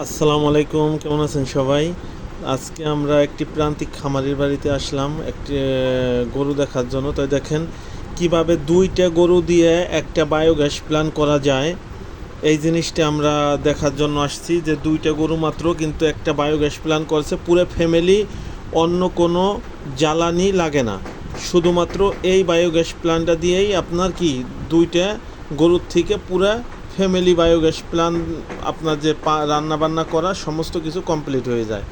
আসসালামু আলাইকুম, কেমন আছেন সবাই? আজকে আমরা একটি প্রান্তিক খামারির বাড়িতে আসলাম একটি গরু দেখার জন্য। তাই দেখেন কিভাবে দুইটা গরু দিয়ে একটা বায়োগ্যাস প্ল্যান্ট করা যায়। এই জিনিসটা আমরা দেখার জন্য আসছি যে দুইটা গরু মাত্র কিন্তু একটা বায়োগ্যাস প্ল্যান্ট করছে, পুরো ফ্যামিলি। অন্য কোনো জ্বালানি লাগে না, শুধুমাত্র এই বায়োগ্যাস প্ল্যান্টটা দিয়েই আপনার কি দুইটা গরুর থেকে পুরা ফ্যামিলি বায়োগ্যাস প্ল্যান্ট আপনার যে রান্না বান্না করা সমস্ত কিছু কমপ্লিট হয়ে যায়।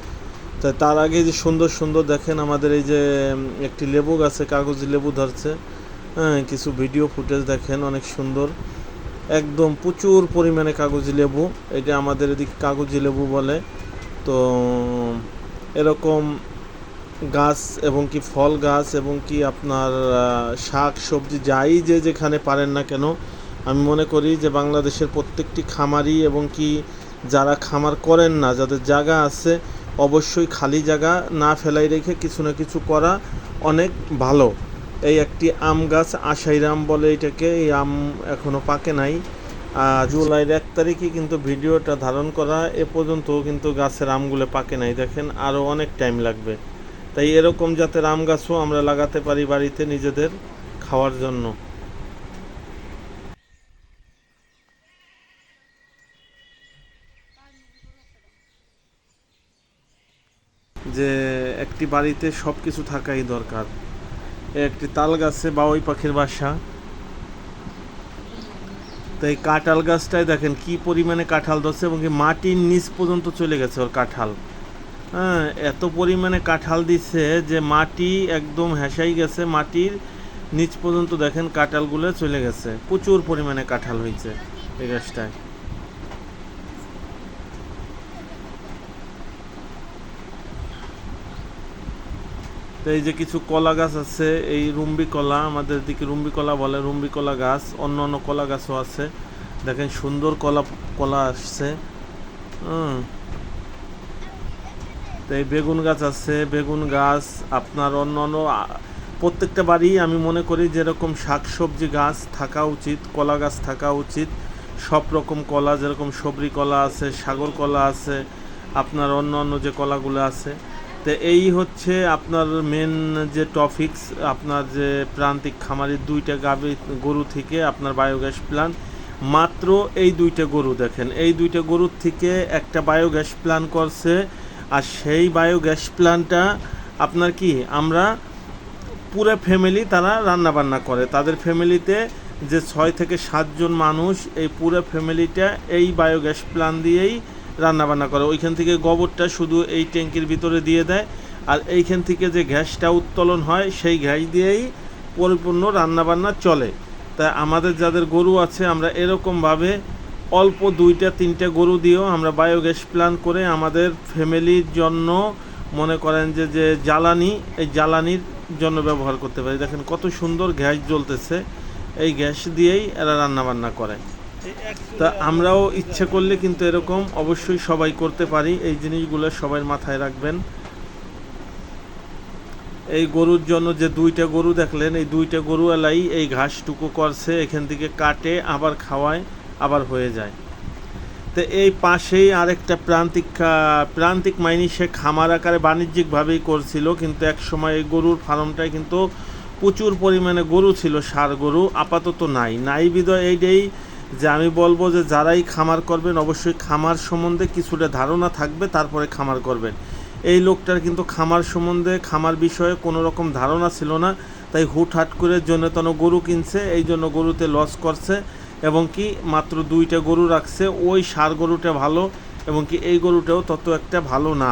তাই তার আগে যে সুন্দর সুন্দর দেখেন আমাদের এই যে একটি লেবু গাছে কাগজি লেবু ধরছে। হ্যাঁ, কিছু ভিডিও ফুটেজ দেখেন, অনেক সুন্দর, একদম প্রচুর পরিমাণে কাগজি লেবু। এটা আমাদের এদিকে কাগজি লেবু বলে। তো এরকম গাছ এবং কি ফল গাছ এবং কি আপনার শাক সবজি যাই যে যেখানে পারেন না কেন, আমি মনে করি যে বাংলাদেশের প্রত্যেকটি খামারি এবং কি যারা খামার করেন না, যাদের জায়গা আছে, অবশ্যই খালি জায়গা না ফেলাই রেখে কিছু না কিছু করা অনেক ভালো। এই একটি আম গাছ, আশাইর আম বলে এটাকে, এই আম এখনও পাকে নাই। জুলাইয়ের 1 তারিখে কিন্তু ভিডিওটা ধারণ করা, এ পর্যন্ত কিন্তু গাছের আমগুলো পাকে নাই। দেখেন আরও অনেক টাইম লাগবে। তাই এরকম জাতের আম গাছও আমরা লাগাতে পারি বাড়িতে নিজেদের খাওয়ার জন্য। যে একটি বাড়িতে সব কিছু থাকাই দরকার। একটি তাল গাছে বাবুই পাখির বাসা। তো এই কাঁঠাল গাছটায় দেখেন কি পরিমাণে কাঁঠাল ধরছে এবং কি মাটির নিচ পর্যন্ত চলে গেছে ওর কাঁঠাল। হ্যাঁ, এত পরিমাণে কাঁঠাল দিচ্ছে যে মাটি একদম হেসাই গেছে, মাটির নিচ পর্যন্ত দেখেন কাঁঠালগুলো চলে গেছে। প্রচুর পরিমাণে কাঁঠাল হয়েছে এই গাছটায়। তো এই যে কিছু কলা গাছ আছে, এই রুম্বি কলা, আমাদের দিকে রুম্বি কলা বলে, রুম্বি কলা গাছ। অন্য অন্য কলা গাছও আছে, দেখেন সুন্দর কলা কলা আসছে। তো এই বেগুন গাছ আছে, বেগুন গাছ আপনার অন্য অন্য প্রত্যেকটা বাড়ি আমি মনে করি যেরকম শাক সবজি গাছ থাকা উচিত, কলা গাছ থাকা উচিত। সব রকম কলা, যেরকম সবরি কলা আছে, সাগর কলা আছে, আপনার অন্য অন্য যে কলাগুলো আছে। তো এই হচ্ছে আপনার মেন যে টপিকস, আপনার যে প্রান্তিক খামারের দুইটা গরু থেকে আপনার বায়োগ্যাস প্ল্যান্ট। মাত্র এই দুইটা গরু দেখেন, এই দুইটা গরুর থেকে একটা বায়োগ্যাস প্ল্যান্ট করছে। আর সেই বায়োগ্যাস প্ল্যান্টটা আপনার কি আমরা পুরো ফ্যামিলি তারা রান্না বান্না করে, তাদের ফ্যামিলিতে যে 6 থেকে 7 জন মানুষ, এই পুরো ফ্যামিলিটা এই বায়োগ্যাস প্ল্যান্ট দিয়েই রান্না বান্না করে। ওইখান থেকে গোবরটা শুধু এই ট্যাঙ্কির ভিতরে দিয়ে দেয়, আর এইখান থেকে যে গ্যাসটা উত্তোলন হয় সেই গ্যাস দিয়েই পরিপূর্ণ রান্নাবান্না চলে। তাই আমাদের যাদের গরু আছে, আমরা এরকমভাবে অল্প 2-3টা গরু দিয়েও আমরা বায়োগ্যাস প্ল্যান্ট করে আমাদের ফ্যামিলির জন্য মনে করেন যে যে জ্বালানি, এই জ্বালানির জন্য ব্যবহার করতে পারি। দেখেন কত সুন্দর গ্যাস জ্বলতেছে, এই গ্যাস দিয়েই এরা রান্নাবান্না করে। তা আমরাও ইচ্ছে করলে কিন্তু এরকম অবশ্যই সবাই করতে পারি। এই জিনিসগুলো সবাই মাথায় রাখবেন। এই গরুর জন্য যে 2টা গরু দেখলেন, এই 2টা গরু এলাই এই ঘাসটুকু করছে, এখান থেকে কাটে আবার খাওয়ায়, আবার হয়ে যায়। তো এই পাশেই আরেকটা প্রান্তিক মাইনি, সে খামার আকারে বাণিজ্যিকভাবেই করছিল, কিন্তু এক সময় এই গরুর ফার্মটায় কিন্তু প্রচুর পরিমাণে গরু ছিল, ষাঁড় গরু। আপাতত নাই বিধয় এইটাই যে আমি বলবো যে যারাই খামার করবেন অবশ্যই খামার সম্বন্ধে কিছুটা ধারণা থাকবে, তারপরে খামার করবেন। এই লোকটার কিন্তু খামার সম্বন্ধে, খামার বিষয়ে কোনো রকম ধারণা ছিল না, তাই হুটহাট করে জন্যতন গরু কিনছে, এই জন্য গরুতে লস করছে এবং কি মাত্র 2টা গরু রাখছে। ওই ষাঁড় গরুটা ভালো এবং কি এই গরুটাও তত একটা ভালো না।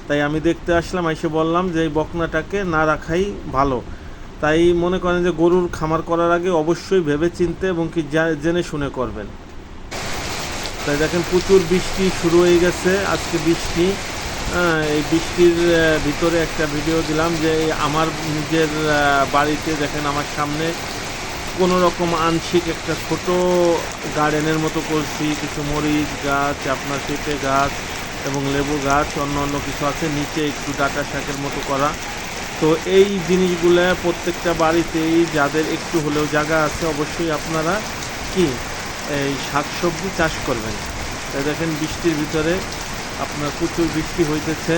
তাই আমি দেখতে আসলাম, এসে বললাম যে এই বকনাটাকে না রাখাই ভালো। তাই মনে করেন যে গরুর খামার করার আগে অবশ্যই ভেবে চিনতে এবং কি জেনে শুনে করবেন। তাই দেখেন প্রচুর বৃষ্টি শুরু হয়ে গেছে, আজকে বৃষ্টি। এই বৃষ্টির ভিতরে একটা ভিডিও দিলাম যে আমার নিজের বাড়িতে দেখেন আমার সামনে কোনো রকম আংশিক একটা ছোট গার্ডেনের মতো করছি, কিছু মরিচ গাছ, আপনার পেঁপে গাছ এবং লেবু গাছ, অন্য অন্য কিছু আছে, নিচে একটু ডাঁটা শাকের মতো করা। তো এই জিনিসগুলো প্রত্যেকটা বাড়িতেই যাদের একটু হলেও জায়গা আছে অবশ্যই আপনারা কি এই শাকসবজি চাষ করবেন। তাই দেখেন বৃষ্টির ভিতরে আপনার প্রচুর বৃষ্টি হইতেছে।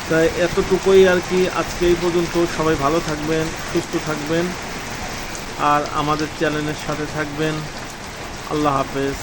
তাই এতটুকুই আর কি, আজকে এই পর্যন্ত। সবাই ভালো থাকবেন, সুস্থ থাকবেন, আর আমাদের চ্যানেলের সাথে থাকবেন। আল্লাহ হাফেজ।